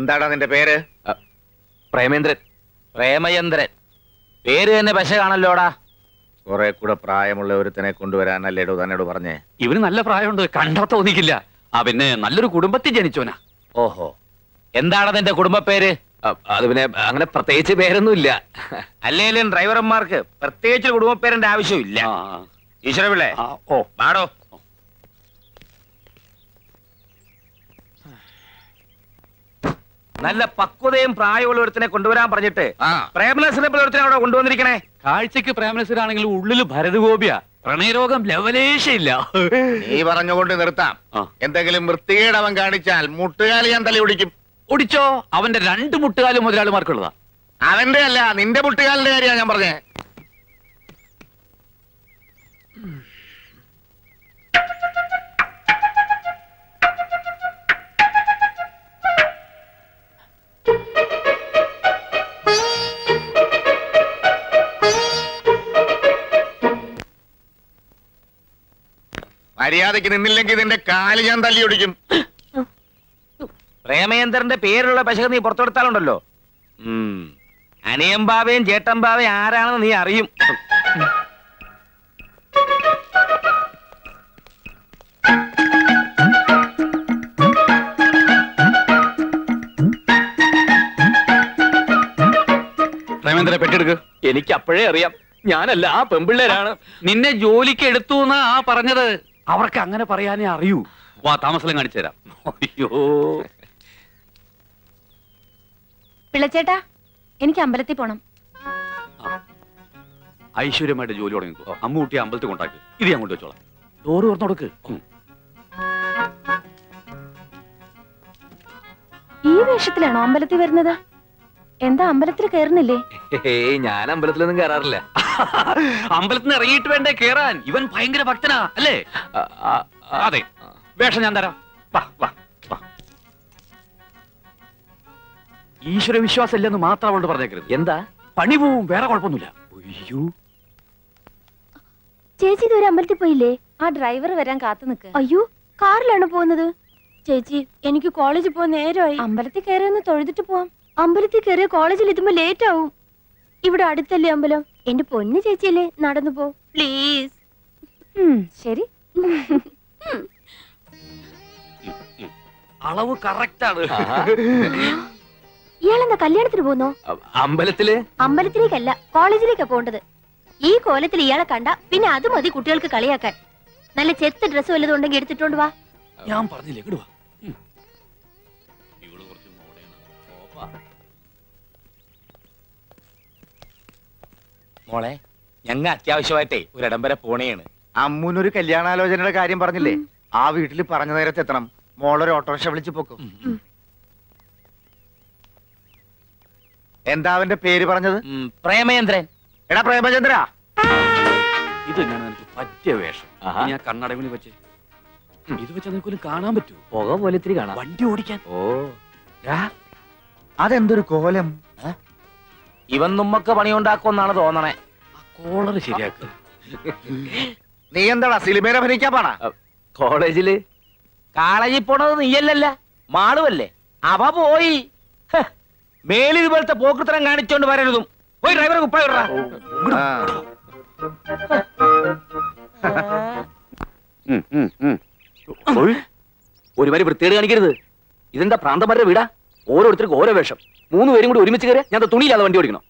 എന്താടാ നിന്റെ പേര്? പ്രേമേന്ദ്രൻ. പ്രേമചന്ദ്രൻ. പേര് തന്നെ പശ കാണല്ലോടാ. കുറെ കൂടെ പ്രായമുള്ള ഒരുത്തനെ കൊണ്ടുവരാനല്ലേടോ തന്നോട് പറഞ്ഞേ? ഇവന് നല്ല പ്രായമുണ്ട്, കണ്ടാ തോന്നിക്കില്ല. പിന്നെ നല്ലൊരു കുടുംബത്തിൽ ജനിച്ചോനാ. ഓഹോ, എന്താണ് നിന്റെ കുടുംബ പേര്? അത് പിന്നെ അങ്ങനെ പ്രത്യേകിച്ച് പേരൊന്നുമില്ല. അല്ലേലും ഡ്രൈവർമാർക്ക് പ്രത്യേകിച്ച് കുടുംബ പേരിന്റെ ആവശ്യമില്ല. ഈശ്വരപിള്ളേ, ഓ പാടോ. നല്ല പക്വതയും പ്രായമുള്ള ഒരുത്തിനെ കൊണ്ടുവരാൻ പറഞ്ഞിട്ട് പ്രേമനസിനെ ഒരുത്തിനെ അവിടെ കൊണ്ടുവന്നിരിക്കണേ. കാഴ്ചക്ക് പ്രേമനസിനാണെങ്കിലും ഉള്ളില് ഭരതഗോപിയ. പ്രണയരോഗം ലവലേശയില്ല. നീ പറഞ്ഞുകൊണ്ട് നിർത്താം. എന്തെങ്കിലും വൃത്തികേട് അവൻ കാണിച്ചാൽ മുട്ടുകാലി ഞാൻ തലി ഒടിക്കും. ഒടിച്ചോ? അവന്റെ 2 മുട്ടുകാലും മുതലാളിമാർക്കുള്ളതാ. അവന്റെ അല്ല, നിന്റെ മുട്ടുകാലിന്റെ കാര്യമാണ് ഞാൻ പറഞ്ഞേ. മര്യാദയ്ക്ക് നിന്നില്ലെങ്കിൽ നിന്റെ കാല് ഞാൻ തല്ലി ഒടിക്കും. പ്രേമേന്ദ്രന്റെ പേരുള്ള പശക നീ പുറത്തെടുത്താലുണ്ടല്ലോ, അനിയമ്പാവയും ചേട്ടമ്പാവയും ആരാണെന്ന് നീ അറിയും. പ്രേമേന്ദ്രനെ പെട്ടെടുക്ക്. എനിക്ക് അപ്പോഴേ അറിയാം, ഞാനല്ല, ആ പെമ്പിള്ളേരാണ്. നിന്നെ ജോലിക്ക് എടുത്തു എന്നാ പറഞ്ഞത്. അവർക്ക് അങ്ങനെ പറയാനേ അറിയൂ. വാ, താമസം കാണിച്ചു തരാം. അയ്യോ പിള്ളച്ചേട്ടാ, എനിക്ക് അമ്പലത്തിൽ പോണം. ഐശ്വര്യമായിട്ട് ജോലി തുടങ്ങിക്കോ. അമ്മൂട്ടി അമ്പലത്തിൽ കൊണ്ടാക്ക്. ഇത് ഞാൻ കൊണ്ടുവച്ചോളാം. ഡോറ് തുറന്നു കൊടുക്ക്. ഈ വേഷത്തിലാണോ അമ്പലത്തിൽ വരുന്നത്? എന്താ അമ്പലത്തിൽ കയറുന്നില്ലേ? ഞാൻ അമ്പലത്തിലൊന്നും കയറാറില്ല. അമ്പലത്തിൽ നിന്ന് ഇറങ്ങിയിട്ട് വേണ്ടേ കേറാൻ? ഇവൻ ഭയങ്കര ഭക്തനാ അല്ലേ? അതെ, വേഷം ഞാൻ തരാം. വാ വാ വാ. ഈശ്വര വിശ്വാസം ഇല്ലെന്ന് മാത്രം അവളോട് പറഞ്ഞേക്കരുത്. എന്താ? പണി പോവും, വേറെ കുഴപ്പമൊന്നുമില്ല. അയ്യോ, ചേച്ചി ഇതുവരെ അമ്പലത്തിൽ പോയില്ലേ? ആ ഡ്രൈവർ വരാൻ കാത്തു നിൽക്ക്. അയ്യോ, കാറിലാണ് പോകുന്നത്. ചേച്ചി, എനിക്ക് കോളേജിൽ പോകാൻ നേരമായി. അമ്പലത്തിൽ കയറിയൊന്ന് തൊഴുതിട്ട് പോവാം. അമ്പലത്തിൽ കയറിയ കോളേജിൽ എത്തുമ്പോ ലേറ്റ് ആവും. ഇവിടെ അടുത്തല്ലേ അമ്പലം. എന്റെ പൊന്നു ചേച്ചിയല്ലേ, നടന്നു പോ പ്ലീസ്. ശരി. അളവ് കറക്റ്റ് ആണ്. ഇയാളെന്താ കല്യാണത്തിന് പോന്നോ? അമ്പലത്തിലേക്കല്ല, കോളേജിലേക്കാ പോണ്ടത്. ഈ കോലത്തിൽ ഇയാളെ കണ്ട പിന്നെ അത് മതി കുട്ടികൾക്ക് കളിയാക്കാൻ. നല്ല ചെത്ത ഡ്രസ് വല്ലതും ഉണ്ടെങ്കിൽ എടുത്തിട്ടോണ്ട് വാ. ഞാൻ പറഞ്ഞില്ലേ, ഇങ്ങട് വാ. മോളെ, ഞങ്ങ അത്യാവശ്യമായിട്ടേ ഒരിടം വരെ പോണേണ്. അമ്മൂനൊരു കല്യാണാലോചനയുടെ കാര്യം പറഞ്ഞില്ലേ? ആ വീട്ടിൽ പറഞ്ഞ നേരത്തെ എത്തണം. മോളൊരു ഓട്ടോറിക്ഷ വിളിച്ചു പോക്കും. എന്താ അവന്റെ പേര് പറഞ്ഞത്? പ്രേമചന്ദ്രൻ. എടാ പ്രേമചന്ദ്ര, ഇത് ഞാൻ എനിക്ക് പറ്റിയ വേഷം. ഞാൻ കണ്ണടവിന് വെച്ച് ഇത് വെച്ചാൽ നിനക്കൊന്നും കാണാൻ പറ്റൂ. പുക പോലെ ഇത്തിരി കാണാം. വണ്ടി ഓടിക്കാൻ. ഓ, അതെന്തൊരു കോലം. ഇവൻ നമ്മക്ക് പണിയുണ്ടാക്കുമെന്നാണ് തോന്നണേ. കോളർ ശരിയാക്ക. നീ എന്താടാ സിനിമയിൽ അഭിനയിക്കാൻ പാടാ? കോളേജില് പോണത് നീയല്ലല്ല, മാളുവല്ലേ. അവ പോയി. മേലിൽ ഇതുപോലത്തെ പോക്കൃത്തരം കാണിച്ചോണ്ട് വരരുതും. പോയി ഡ്രൈവറെ കുപ്പായ. ഒരു വരി വൃത്തിയേട് കാണിക്കരുത്. ഇതെന്താ പ്രാന്തന്മാരുടെ വീടാ? ഓരോരുത്തർക്ക് ഓരോ വേഷം. 3 പേരും കൂടി ഒരുമിച്ച് കയറിയ ഞാൻ തുണിയില്ലാതെ വണ്ടി ഓടിക്കണം.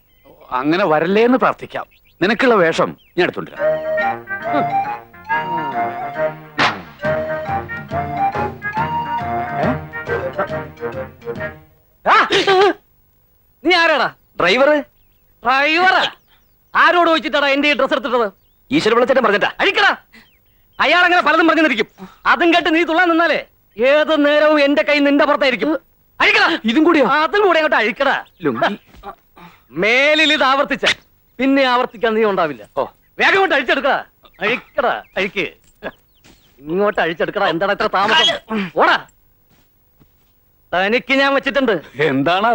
അങ്ങനെ വരല്ലേ എന്ന് പ്രാർത്ഥിക്കാം. നിനക്കുള്ള വേഷം ഞാൻ എടുത്തോണ്ടിരാം. നീ ആരാടാ? ഡ്രൈവറാ? ആരോട് ചോദിച്ചിട്ടാടാ എന്റെ ഡ്രസ് എടുത്തിട്ടത്? ഈശ്വര വിളിച്ചിട്ട് പറഞ്ഞിട്ടാ അഴിക്കടാ. അയാൾ അങ്ങനെ പലതും പറഞ്ഞിരിക്കും. അതും കേട്ട് നീ തുള്ളാൻ നിന്നാലേ ഏത് നേരവും എന്റെ കൈ നിന്റെ പുറത്തായിരിക്കും. അഴിക്കടാ. ഇതും കൂടിയോ? അതും കൂടി അങ്ങോട്ട് അഴിക്കടാ. മേലിൽ ഇത് ആവർത്തിച്ച പിന്നെ ആവർത്തിക്കാൻ നീ ഉണ്ടാവില്ല. ഓ, വേഗം കൊണ്ട് അഴിച്ചെടുക്കടാ. അഴിക്കടാ, അഴിക്ക്. ഇങ്ങോട്ട് അഴിച്ചെടുക്കടാ. എന്താണ് ഇത്ര താമസം? ഓടാ. തനിക്ക് ഞാൻ വെച്ചിട്ടുണ്ട്. എന്താണ്?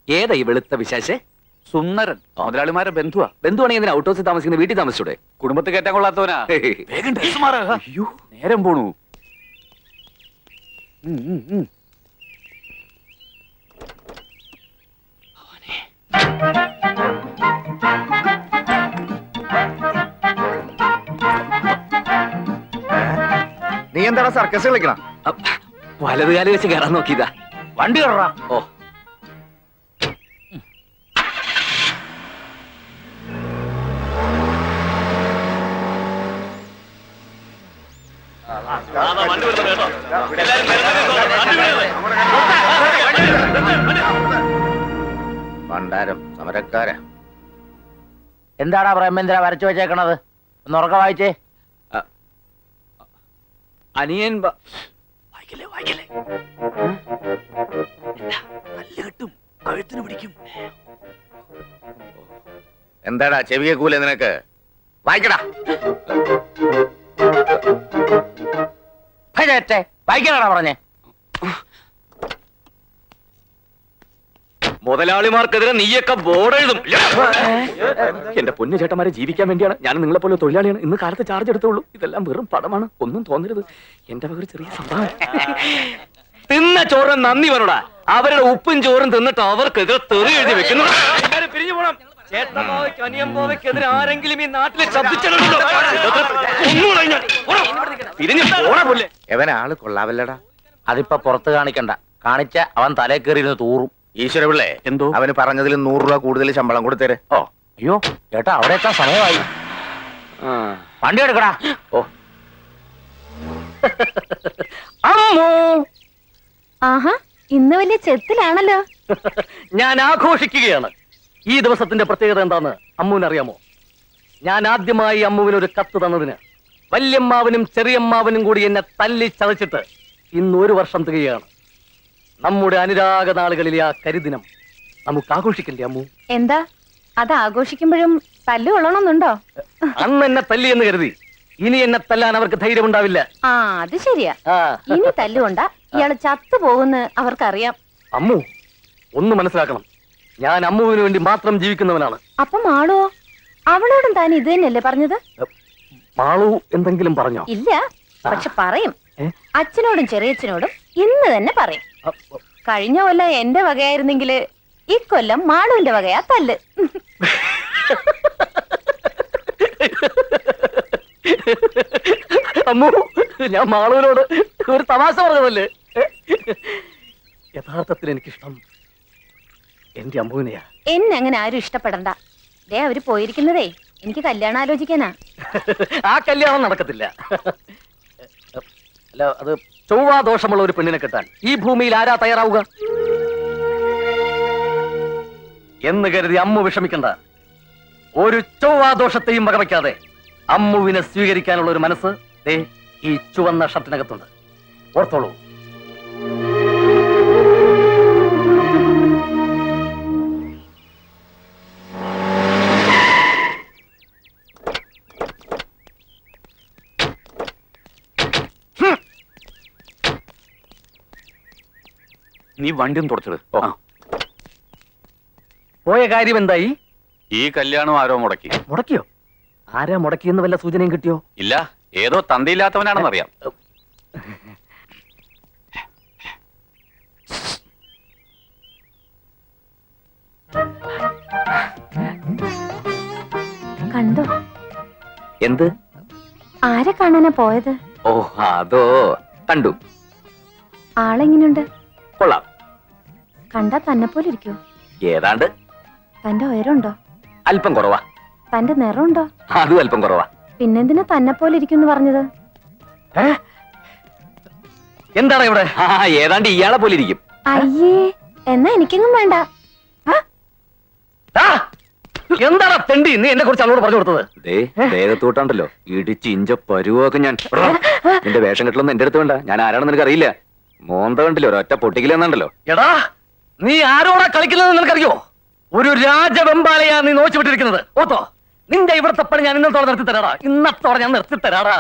ഏതാ ഈ വെളുത്ത വിശേഷേ? സുന്ദരൻ. മുതലാളിമാരെ ബന്ധുവാ. ബന്ധുവാണെങ്കിൽ എന്തിനാ ഔട്ട് ഹൗസിൽ താമസിക്കുന്ന വീട്ടിൽ താമസിച്ചൂടെ? കുടുംബത്തിൽ കയറ്റാൻ കൊള്ളാത്തവനാ. വേഗം ഡ്രസ് മാറാ. അയ്യോ, നേരം പോണു. എന്താ സർക്കസ് കളിക്കണം? വലത് കാലം വെച്ച് കയറാൻ നോക്കിയതാ. വണ്ടി കയറാ. ഓ പണ്ടാരം സമരക്കാരാ. എന്താടാ ബ്രഹ്മേന്ദ്ര വരച്ചു വെച്ചേക്കണത്? ഒന്ന് ഉറക്കം വായിച്ചേ. അനിയൻ വായിക്കല്ലേ വായിക്കല്ലേ. കെട്ടും കഴുത്തിന് പിടിക്കും. എന്താടാ ചെവിയെ കൂലെ നിനക്ക്? വായിക്കടാ. വായിക്കാനാണോ പറഞ്ഞേ? മുതലാളിമാർക്കെതിരെ നീയൊക്കെ ബോർഡ് എഴുതും. എന്റെ പൊന്നു ചേട്ടന്മാരെ ജീവിക്കാൻ വേണ്ടിയാണ് ഞാൻ നിങ്ങളെ പോലെ തൊഴിലാളിയാണ്. ഇന്ന് കാലത്ത് ചാർജ് എടുത്തുള്ളൂ. ഇതെല്ലാം വെറും പടമാണ്, ഒന്നും തോന്നരുത്. എന്റെ വക ഒരു ചെറിയ സംഭവം. തിന്ന ചോറും നന്ദി വരൂടാ. അവരുടെ ഉപ്പും ചോറും തിന്നിട്ട് അവർക്കെതിരെ തെറി എഴുതി വെക്കുന്നു. പിരിഞ്ഞു പോണം. ചേട്ടന്മാവയ്ക്ക് അനിയമ്പോവയ്ക്കെതിരെ ആരെങ്കിലും ഈ നാട്ടിലെ ശബ്ദിച്ചിട്ടുണ്ടോ? പിരിഞ്ഞു പോണ പോലെ. എവനാള് കൊള്ളാവല്ലടാ. അതിപ്പോ പുറത്ത് കാണിക്കണ്ട. കാണിച്ച അവൻ തലേ കയറിയിരുന്ന് തൂറും. ഈശ്വര പിള്ളേ, എന്തോ അവന് പറഞ്ഞതിൽ 100 രൂപ കൂടുതൽ ശമ്പളം കൊടുത്തേരെ. ഓ അയ്യോ ചേട്ടാ, അവിടെ എത്താൻ സമയമായി. വണ്ടി എടുക്കടാ. ഓ അമ്മോ, ആഹാ, ഇന്ന് വലിയ ചെത്തിലാണല്ലോ. ഞാൻ ആഘോഷിക്കുകയാണ്. ഈ ദിവസത്തിന്റെ പ്രത്യേകത എന്താന്ന് അമ്മുവിനറിയാമോ? ഞാൻ ആദ്യമായി അമ്മുവിന് ഒരു കത്ത് തന്നതിന് വല്യമ്മാവനും ചെറിയമ്മാവനും കൂടി എന്നെ തല്ലി ചതച്ചിട്ട് ഇന്ന് 1 വർഷം തികയാണ്. നമ്മുടെ അനുരാഗ നാളുകളിലെ ആ കരിദിനം നമുക്ക് ആഘോഷിക്കണ്ടേ അമ്മു? എന്താ അത് ആഘോഷിക്കുമ്പോഴും തല്ലു കൊള്ളണമെന്നുണ്ടോ? അന്ന് എന്നെ തല്ലി എന്ന് കരുതി ഇനി എന്നെ തല്ലാൻ അവർക്ക് ധൈര്യം ഉണ്ടാവില്ല. ആ, അത് ശരിയാ. ആ ഇനി തല്ലുകൊണ്ട ഇയാള് ചത്തുപോകുന്ന് അവർക്കറിയാം. അമ്മു ഒന്ന് മനസ്സിലാക്കണം, ഞാൻ അമ്മുവിന് വേണ്ടി മാത്രം ജീവിക്കുന്നവനാണ്. അപ്പം ആളുവോ? അവളോടും താൻ ഇത് തന്നെയല്ലേ പറഞ്ഞത്? മാളു എന്തെങ്കിലും പറഞ്ഞോ? ഇല്ല, പക്ഷെ പറയും. ഏ? അച്ഛനോടും ചെറിയച്ഛനോടും ഇന്ന് തന്നെ പറയും. കഴിഞ്ഞ കൊല്ലം എന്റെ വകയായിരുന്നെങ്കിൽ ഇക്കൊല്ലം മാളുവിന്റെ വകയാ തല്ല്. അമ്മു, ഞാൻ മാളുവിനോട് ഒരു തമാശ പറഞ്ഞതല്ലേ. യഥാർത്ഥത്തിൽ എനിക്കിഷ്ടം എന്റെ അമ്മുവിനെയാ. എന്നെ അങ്ങനെ ആരും ഇഷ്ടപ്പെടണ്ട. ദേ അവര് പോയിരിക്കുന്നതേ എനിക്ക് കല്യാണം ആലോചിക്കാനാ. ആ കല്യാണം നടക്കത്തില്ല. അല്ല, അത് ചൊവ്വാ ദോഷമുള്ള ഒരു പെണ്ണിനെ കെട്ടാൻ ഈ ഭൂമിയിൽ ആരാ തയ്യാറാവുക എന്ന് കരുതി അമ്മു വിഷമിക്കണ്ട. ഒരു ചൊവ്വാ ദോഷത്തെയും വകവയ്ക്കാതെ അമ്മുവിനെ സ്വീകരിക്കാനുള്ള ഒരു മനസ്സ് ദേ ഈ ചുവന്ന ഷർട്ടിനകത്തുണ്ട്. ഓർത്തോളൂ. നീ വണ്ടിയും തുടച്ചത് പോയ കാര്യം എന്തായി? ഈ കല്യാണം ആരോ മുടക്കി. മുടക്കിയോ? ആരാ മുടക്കിയെന്ന് വല്ല സൂചനയും കിട്ടിയോ? ഇല്ല, ഏതോ തന്തയില്ലാത്തവനാണെന്നറിയാം. കണ്ടോ? എന്ത്? ആരെ കാണാനാ പോയത്? ഓ അതോ, കണ്ടു. ആളെങ്ങനെയുണ്ട്? കൊള്ളാം. കണ്ടാ തന്നെ പോലെ ഇരിക്കോ? ഏതാണ്ട്. തന്റെ ഉയരമുണ്ടോ? അല്പം കുറവാ. തന്റെ നിറമുണ്ടോ? അതും അല്പം കുറവാ. പിന്നെന്തിനാ തന്നെ പോലെ ഇരിക്കും പറഞ്ഞത്? എന്താണ് ഇവിടെ? ഏതാണ്ട് ഇയാളെ പോലെ ഇരിക്കും. അയ്യേ, എന്നാ എനിക്കെങ്ങും വേണ്ട. എന്താണ് തെണ്ടി നീ എന്നെ കുറിച്ച് അവളോട് പറഞ്ഞു കൊടുത്തത്? ദേഹത്തോട്ടാണ്ടല്ലോ ഇടിച്ച് ഇഞ്ച പരുവൊക്കെ ഞാൻ. നിന്റെ വേഷം കെട്ടലൊന്നും എന്റെ അടുത്ത് വേണ്ട. ഞാൻ ആരാണെന്ന് നിനക്ക് അറിയില്ല. മോന്ത കണ്ടില്ലോ, ഒരൊറ്റ പൊട്ടിക്കില്ലെന്നുണ്ടല്ലോ. എടാ, നീ ആരോടാ കളിക്കുന്നത് നിനക്കറിയോ? ഒരു രാജവെമ്പാലയാ നീ നോച്ചു വിട്ടിരിക്കുന്നത്. ഓത്തോ, നിന്റെ ഇവിടുത്തെ പണി ഞാൻ ഇന്നത്തോടെ നിർത്തി തരാടാ. ഇന്നത്തോടെ ഞാൻ നിർത്തി തരാടാ.